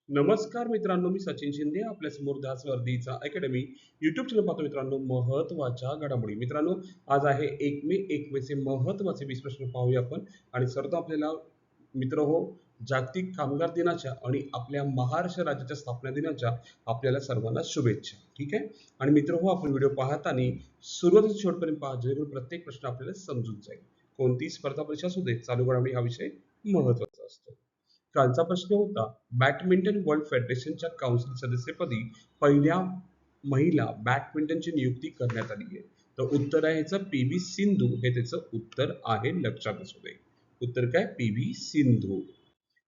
नमस्कार मित्रांनो, मी सचिन शिंदे आपल्या समोर ध्यास वर्धीचा अकॅडमी युट्यूब चॅनल पाहतो. मित्रांनो, महत्त्वाच्या घडामोडी. मित्रांनो, आज आहे 1 मे. 1 मे चे महत्त्वाचे 20 प्रश्न पाहूया आपण. आणि सर्वप्रथम आपल्याला मित्र हो, जागतिक कामगार दिनाच्या आणि आपल्या महाराष्ट्र राज्याच्या स्थापना दिनाच्या आपल्याला सर्वांना शुभेच्छा. ठीक आहे. आणि मित्र हो, आपण व्हिडिओ पाहताना सुरुवातीच्या शेवटपर्यंत पहा, जेणेकरून प्रत्येक प्रश्न आपल्याला समजून जाईल. कोणतीही स्पर्धा परीक्षा असू दे, चालू घडामोडी हा विषय महत्त्वाचा असतो. कालचा प्रश्न होता, बॅडमिंटन वर्ल्ड फेडरेशनच्या काउन्सिल सदस्यपदी पहिल्या महिला बॅडमिंटनची नियुक्ती करण्यात आली आहे. तर उत्तर आहे ह्याचं पी.व्ही. सिंधू हे त्याचं उत्तर आहे. लक्षात असू दे. उत्तर काय? पी.व्ही. सिंधू.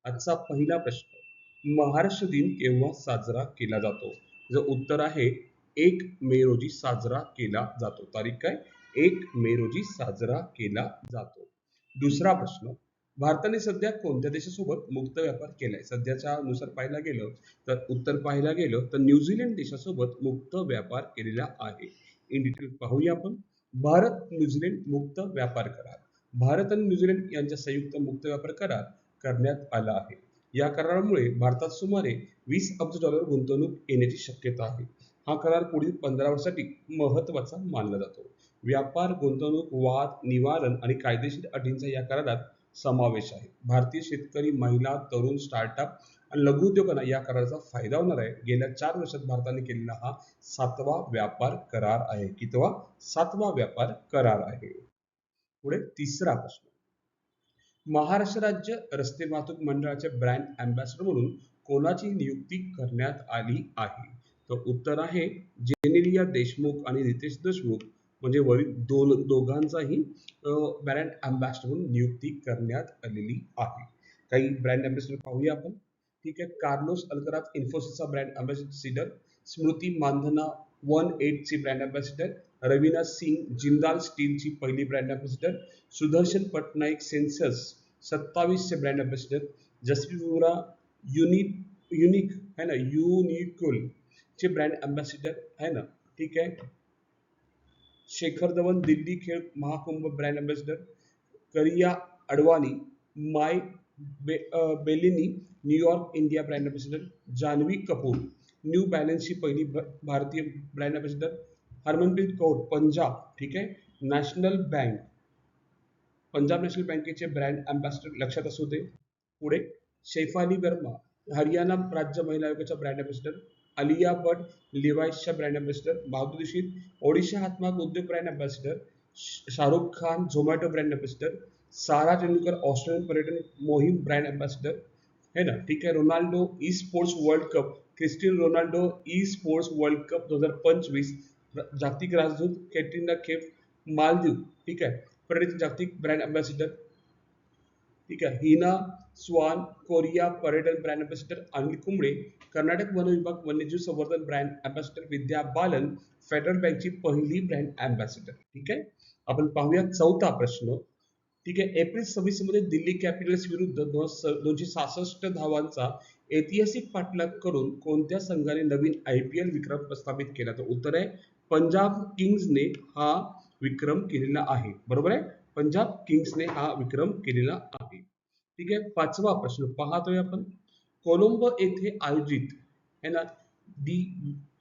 आजचा पहिला प्रश्न, महाराष्ट्र दिन केव्हा साजरा केला जातो? जर उत्तर आहे 1 मे रोजी साजरा केला जातो. तारीख काय? 1 मे रोजी साजरा केला जातो. दुसरा प्रश्न, भारताने सध्या कोणत्या देशासोबत मुक्त व्यापार केलाय? सध्याच्या नुसार पाहायला गेलं तर उत्तर पाहायला गेलं तर न्यूझीलंड देशासोबत मुक्त व्यापार केलेला आहे. इन डिटेल पाहूया आपण. भारत न्यूझीलंड मुक्त व्यापार करार. भारत आणि न्यूझीलंड यांच्या संयुक्त मुक्त व्यापार करार करण्यात आला आहे. या करारामुळे भारतात सुमारे $20 अब्ज गुंतवणूक येण्याची शक्यता आहे. हा करार पुढील 15 वर्षांसाठी महत्त्वाचा मानला जातो. व्यापार, गुंतवणूक, वाद निवारण आणि कायदेशीर अटींचा या करारात समावेश आहे. भारतीय शेतकरी, महिला, तरुण, स्टार्टअप आणि लघुउद्योगांना या कराराचा फायदा होणार आहे. गेल्या 4 वर्षात भारताने केलेला हा 7वा व्यापार करार आहे. कितवा? 7वा व्यापार करार आहे. पुढे तिसरा प्रश्न, महाराष्ट्र राज्य रस्ते वाहतूक मंडळाचे ब्रँड अँबॅसेडर म्हणून कोणाची नियुक्ती करण्यात आली आहे? तर उत्तर आहे जेनेलिया देशमुख आणि रितेश देशमुख, म्हणजे वरील दोघांचाही ब्रँड अँबॅसेडर म्हणून नियुक्ती करण्यात आलेली आहे. काही ब्रँड अँबॅसेडर पाहूया आपण. ठीक आहे. कार्लोस अल्कराज इन्फोसिसचा ब्रँड अँबॅसेडर, स्मृती मानधना 18 ची ब्रँड अँबॅसेडर, रवीना सिंग जिंदाल स्टीलची पहिली brand ambassador, Sudarshan Pattnaik census 27 चे ब्रँड अँबॅसेडर, जसप्रीत बुमरा युनिक है ना, युनिकुल चे ब्रँड अँबॅसेडर है ना. ठीक आहे. शेखर धवन दिल्ली खेळ महाकुंभ ब्रँड अँबॅसेडर, करिया अडवाणी माय बेलिनी New York India brand ambassador, Janhvi Kapoor New बॅलन्सची पहिली भारतीय ब्रँड अँबॅसेडर, हरमनप्रीत कौर पंजाब, ठीक आहे, नॅशनल बँक, पंजाब नॅशनल बँकेचे ब्रँड अँबॅसेडर. लक्षात असू दे. पुढे शेफाली वर्मा हरियाणा राज्य महिला आयोगाच्या ब्रँड अँबॅसेडर, आलिया भट लिव्हाइसच्या ब्रँड अँबॅसेडर, बहादूर दीक्षित ओडिशा हातमाग उद्योग brand ambassador, Shahrukh Khan Zomato brand ambassador, Sara Tendulkar Australian पर्यटन मोहीम ब्रँड अँबॅसेडर है ना. ठीक आहे. Ronaldo esports World Cup, Cristiano Ronaldo esports World Cup 2025 जागतिक राजदूत, कॅटरीना कैफ मालदीव, ठीक आहे, पर्यटन जागतिक ब्रँड अँबॅसेडर. ठीक आहे. हिना स्वान कोरिया पर्यटन brand ambassador, Anil Kumble Karnataka one विभाग वन्यजीव संवर्धन brand ambassador, Vidya Balan federal बँकची पहिली ब्रँड अँबॅसेडर. ठीक आहे. आपण पाहूया चौथा प्रश्न. ठीक आहे. एप्रिल 26 मध्ये दिल्ली कॅपिटल्स विरुद्ध 266 धावांचा ऐतिहासिक पाठलाग करून कोणत्या संघाने नवीन IPL विक्रम प्रस्थापित केला? तर उत्तर आहे पंजाब किंग्सने हा विक्रम केलेला आहे. बरोबर आहे. पंजाब किंग्सने हा विक्रम केलेला आहे. ठीक आहे. पाचवा प्रश्न पाहतोय आपण. कोलंबो येथे आयोजित है ना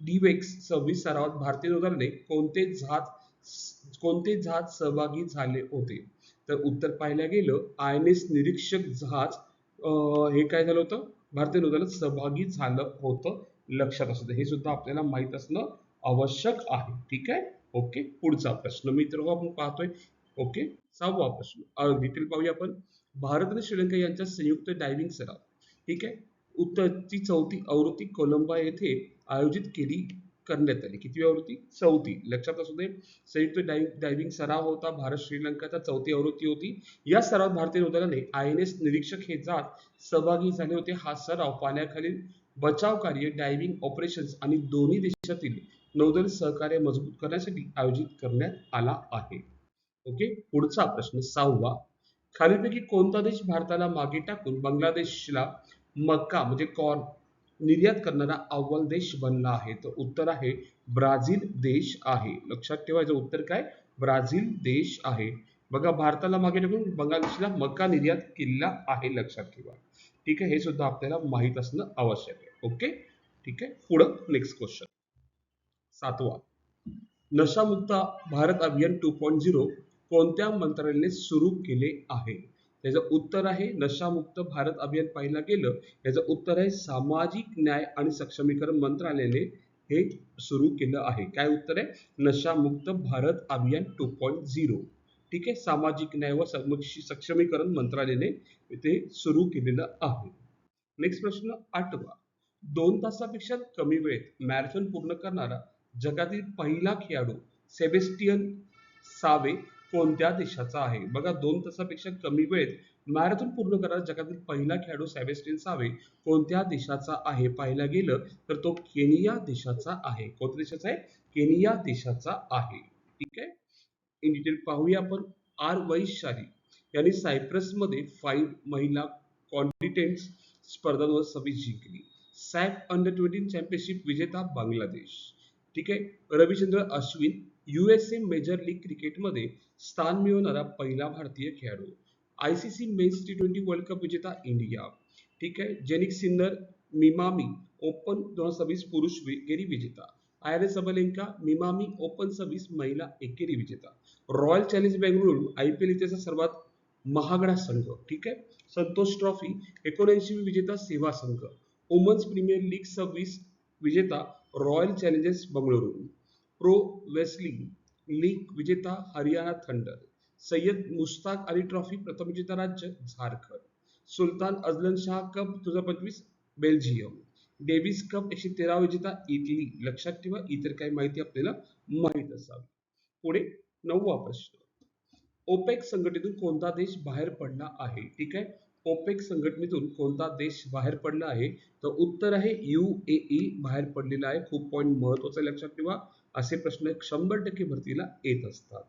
डीवेक्स 26 सरावात भारतीय नौदलाने कोणते जहाज सहभागी झाले होते? तर उत्तर पाहायला गेलं INS निरीक्षक जहाज हे काय झालं होतं? भारतीय नौदलात सहभागी झालं होतं. लक्षात असू दे. हे सुद्धा आपल्याला माहित असणं आवश्यक आहे. ठीक आहे. ओके. पुढचा प्रश्न मित्र आपण पाहतोय. ओके. 6वा प्रश्न डिटेल पाहूया आपण. भारत आणि श्रीलंका यांच्या संयुक्त डायव्हिंग सराव, ठीक आहे, उत्तरची 4थी आवृत्ती कोलंबो येथे आयोजित करण्यात आली. किती आवृत्ती? 4थी. लक्षात असू दे. संयुक्त डायव्हिंग सराव होता. भारत श्रीलंकाचा 4थी आवृत्ती होती. या सरावात भारतीय नौदलाने INS निरीक्षक हे जहाज सहभागी झाले होते. हा सराव पाण्याखालील बचाव कार्य, डायव्हिंग ऑपरेशन्स आणि दोन्ही देशातील नौदल सहकार्य मजबूत करण्यासाठी आयोजित करण्यात आला आहे. ओके. पुढचा प्रश्न 6वा. खालीलपैकी कोणता देश भारताला मागे टाकून बांगलादेशला मका म्हणजे कॉर्न निर्यात करणारा अव्वल देश बनला आहे? तर उत्तर आहे ब्राझील देश आहे. लक्षात ठेवायचं. उत्तर काय? ब्राझील देश आहे. बघा, भारताला मागे टाकून बांगलादेशला मका निर्यात केलेला आहे. लक्षात ठेवा. ठीक आहे. हे सुद्धा आपल्याला माहित असणं आवश्यक आहे. ओके, ठीक आहे. पुढं नेक्स्ट क्वेश्चन. 7वा, नशामुक्त भारत अभियान 2.0 कोणत्या मंत्रालयाने सुरू केले आहे? त्याचं उत्तर आहे नशामुक्त भारत अभियान पाहिलं गेलं, याचं उत्तर आहे सामाजिक न्याय आणि सक्षमीकरण मंत्रालयाने हे सुरू केलं आहे. काय उत्तर आहे? नशामुक्त भारत अभियान 2.0. ठीक आहे, सामाजिक न्याय व सक्षमीकरण मंत्रालयाने ते सुरू केलेलं आहे. नेक्स्ट प्रश्न 8वा, 2 तासापेक्षा कमी वेळेत मॅरेथॉन पूर्ण करणारा जगातील पहिला खेळाडू सेबेस्टियन सावे कोणत्या देशाचा आहे? बघा, 2 तासापेक्षा कमी वेळेत मॅरेथॉन पूर्ण करणारा जगातील पहिला खेळाडू सेबेस्टियन सावे कोणत्या देशाचा आहे? पाहायला गेलं तर तो केनिया देशाचा आहे. कोणत्या देशाचा आहे? केनिया देशाचा आहे. ठीक आहे, इन डिटेल पाहूया आपण. आर वैशाली यांनी सायप्रसमध्ये 5 महिला कॉन्टिनेंट्स स्पर्धा 2026 जिंकली. सॅफ अंडर 20 चॅम्पियनशिप विजेता बांगलादेश. ठीक आहे, Ravichandra Ashwin USA major league क्रिकेटमध्ये स्थान मिळवणारा पहिला भारतीय खेळाडू. ICC men's T20 world cup विजेता इंडिया. ठीक आहे, जेनिक सिन्नर मिमामी ओपन 2026 पुरुष एकेरी विजेता. आयआरएस सबलेंका मिमामी ओपन 26 महिला एकेरी विजेता. रॉयल चॅलेंज बेंगळुरू IPL इतिहासाचा सर्वात महागडा संघ. ठीक आहे, संतोष ट्रॉफी 79 विजेता सेवा संघ. वुमन्स प्रीमियर लीग 26 विजेता Royal Challengers Bengaluru. Pro Wrestling League विजेता हरियाणा थंडर. सय्यद मुश्ताक अली ट्रॉफी प्रथम विजेता राज्य Jharkhand. Sultan Azlan Shah Cup 2025 Belgium. Davis Cup 113 विजेता इटली. लक्षात ठेवा, इतर काही माहिती आपल्याला माहित असावी. पुढे 9वा प्रश्न, ओपेक संघटनेतून कोणता देश बाहेर पडला आहे? ठीक आहे, ओपेक संघटनेतून कोणता देश बाहेर पडला आहे? तर उत्तर आहे UAE बाहेर पडलेला आहे. खूप पॉईंट महत्वाचा लक्षात ठेवा, असे प्रश्न 100% भरतीला येत असतात.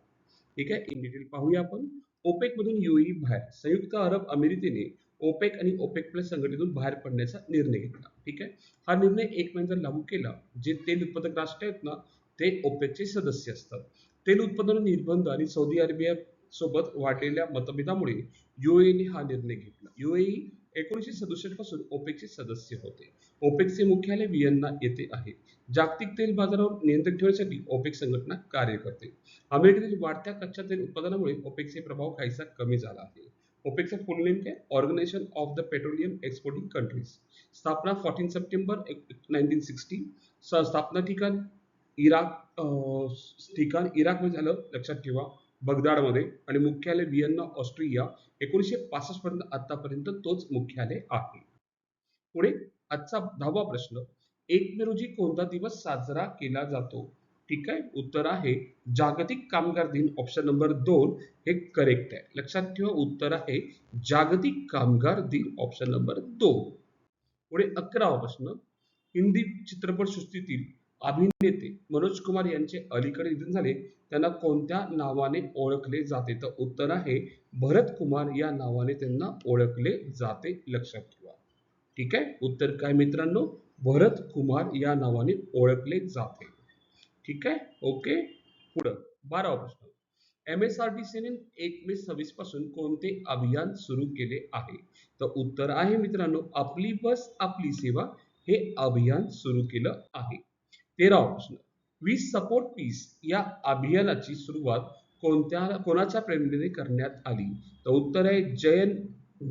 ठीक आहे, इन डिटेल पाहूया आपण. ओपेक मधून UAE बाहेर. संयुक्त अरब अमिरातीने ओपेक आणि ओपेक प्लस संघटनेतून बाहेर पडण्याचा निर्णय घेतला. ठीक आहे, हा निर्णय 1 महिन्यात लागू केला. जे तेल उत्पादक राष्ट्र आहेत ना, ते ओपेकचे सदस्य असतात. तेल उत्पादन निर्बंध आणि सौदी अरेबिया सोबत वाढलेल्या मतभेदामुळे UAE हा निर्णय घेतला. UAE 1967 पासून ओपेकचे सदस्य होते. ओपेकचे मुख्यालय व्हिएन्ना येथे आहे. जागतिक तेल बाजारावर नियंत्रण ठेवण्यासाठी ओपेक संघटना कार्य करते. अमेरिकेतील वाढत्या कच्च्या तेल उत्पादनामुळे ओपेकचे प्रभाव काहीसा कमी झाला आहे. ओपेकचा फुल नेम काय? Organisation of the petroleum exporting countries. स्थापना 14 सप्टेंबर 1960. स्थापना ठिकाण इराकमध्ये झालं, लक्षात ठेवा, बगदाडमध्ये. आणि मुख्यालय व्हिएन्ना ऑस्ट्रिया. 1965 पर्यंत आतापर्यंत तोच मुख्यालय आहे. पुढे आजचा 10वा प्रश्न, 1 मे रोजी कोणता दिवस साजरा केला जातो? ठीक आहे, उत्तर आहे जागतिक कामगार दिन. ऑप्शन नंबर 2 हे करेक्ट आहे. लक्षात ठेवा, उत्तर आहे जागतिक कामगार दिन. Option number 2. पुढे 11वा प्रश्न, हिंदी चित्रपट सृष्टीतील अभिनेते मनोज कुमार यांचे अलीकडे निधन झाले, त्यांना कोणत्या नावाने ओळखले जाते? तर उत्तर आहे भरत कुमार या नावाने त्यांना ओळखले जाते. लक्षात ठेवा. ठीक आहे, उत्तर काय मित्रांनो? भरत कुमार या नावाने ओळखले जाते. ठीक आहे, ओके. पुढं 12वा प्रश्न, MSRTC ने 1 मे 26 पासून कोणते अभियान सुरू केले आहे? तर उत्तर आहे मित्रांनो आपली बस आपली सेवा हे अभियान सुरू केलं आहे. 13वा प्रश्न, वी सपोर्ट पीस या अभियानाची सुरुवात कोणाच्या प्रेरणेने करण्यात आली? तर उत्तर आहे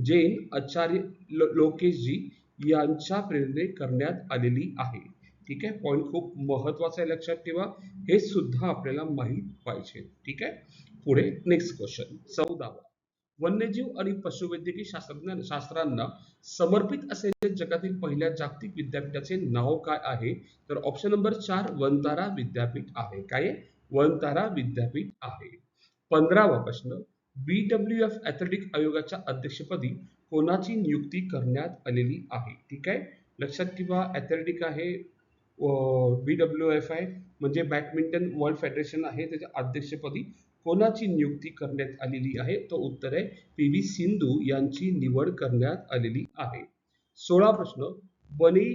जैन आचार्य लोकेशजी यांच्या प्रेरणेने करण्यात आलेली आहे. ठीक आहे, पॉईंट खूप महत्वाचा आहे, लक्षात ठेवा, हे सुद्धा आपल्याला माहित पाहिजे. ठीक आहे, पुढे नेक्स्ट क्वेश्चन 14वा, वन्यजीव आणि पशुवैद्यकीय शास्त्रांना समर्पित असलेल्या जगातील पहिल्या जागतिक विद्यापीठाचे नाव काय आहे? तर ऑप्शन नंबर 4 वनतारा विद्यापीठ आहे. काय? वनतारा विद्यापीठ आहे. 15वा प्रश्न, BWF ऍथलेटिक आयोगाच्या अध्यक्षपदी कोणाची नियुक्ती करण्यात आलेली आहे? ठीक आहे, लक्षात ठेवा, ऍथलेटिक आहे, BWF आहे म्हणजे बॅडमिंटन वर्ल्ड फेडरेशन आहे, त्याच्या अध्यक्षपदी कोणाची नियुक्ती करण्यात आलेली आहे? तो उत्तर आहे PV सिंधू यांची निवड करण्यात आलेली आहे. 16 प्रश्न, बनी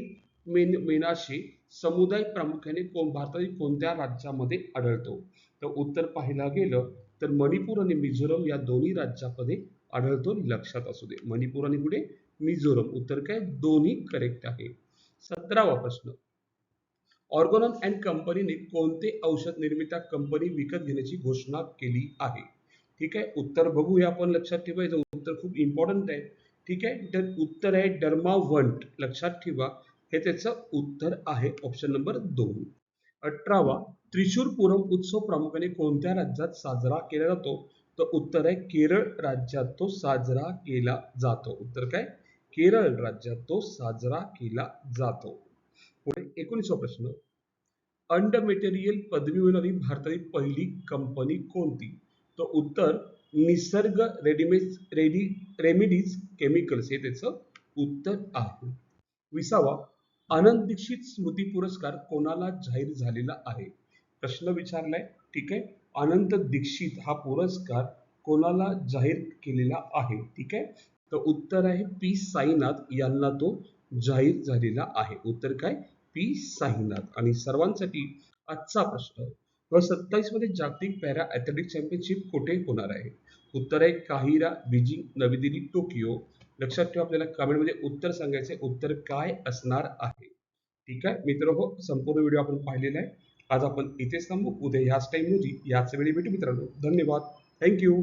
मेनाशे समुदाय प्रामुख्याने भारतातील कोणत्या राज्यामध्ये आढळतो? तर उत्तर पाहायला गेलं तर मणिपूर आणि मिझोरम या दोन्ही राज्यामध्ये आढळतो. लक्षात असू दे, मणिपूर आणि पुढे मिझोरम. उत्तर काय? दोन्ही करेक्ट आहे. 17वा प्रश्न, ऑर्गनॉन अँड कंपनीने कोणते औषध निर्मात्या कंपनी विकत घेण्याची घोषणा केली आहे? ठीक आहे, उत्तर बघूया आपण. लक्षात ठेवायचं उत्तर खूप इम्पॉर्टंट आहे. ठीक आहे, तर उत्तर आहे डर्मावंट. लक्षात ठेवा, हे त्याचं उत्तर आहे ऑप्शन नंबर 2. 18वा, त्रिशूर पूरम उत्सव प्रामुख्याने कोणत्या राज्यात साजरा केला जातो? तर उत्तर आहे केरळ राज्यात तो साजरा केला जातो. उत्तर काय? केरळ राज्यात तो साजरा केला जातो. पुढे 19वा प्रश्न, अंड मटेरियल पदवी मिळवणारी भारतातील पहिली कंपनी कोणती? तर उत्तर निसर्ग रेमेडीज केमिकल्स हे त्याचं उत्तर आहे. 20वा, आनंद दीक्षित स्मृती पुरस्कार कोणाला जाहीर झालेला आहे? प्रश्न विचारलाय. ठीक आहे, आनंद दीक्षित हा पुरस्कार कोणाला जाहीर केलेला आहे? ठीक आहे, तर उत्तर आहे पी साईनाथ यांना तो जाहीर झालेला आहे. उत्तर काय? पी साईनाथ. आणि सर्वांसाठी आजचा प्रश्न, 27 मध्ये जागतिक पॅरा ॲथलेटिक्स चॅम्पियनशिप कुठे होणार आहे? उत्तर आहे काहिरा, बीजिंग, नवी दिल्ली, टोकियो. लक्षात ठेवा, आपल्याला कमेंटमध्ये उत्तर सांगायचे, उत्तर काय असणार आहे. ठीक आहे मित्र, संपूर्ण व्हिडिओ आपण पाहिलेला आहे. आज आपण इथेच थांबू. उद्या ह्याच टाइम रोजी याच वेळी भेटू मित्रांनो. धन्यवाद. थँक्यू.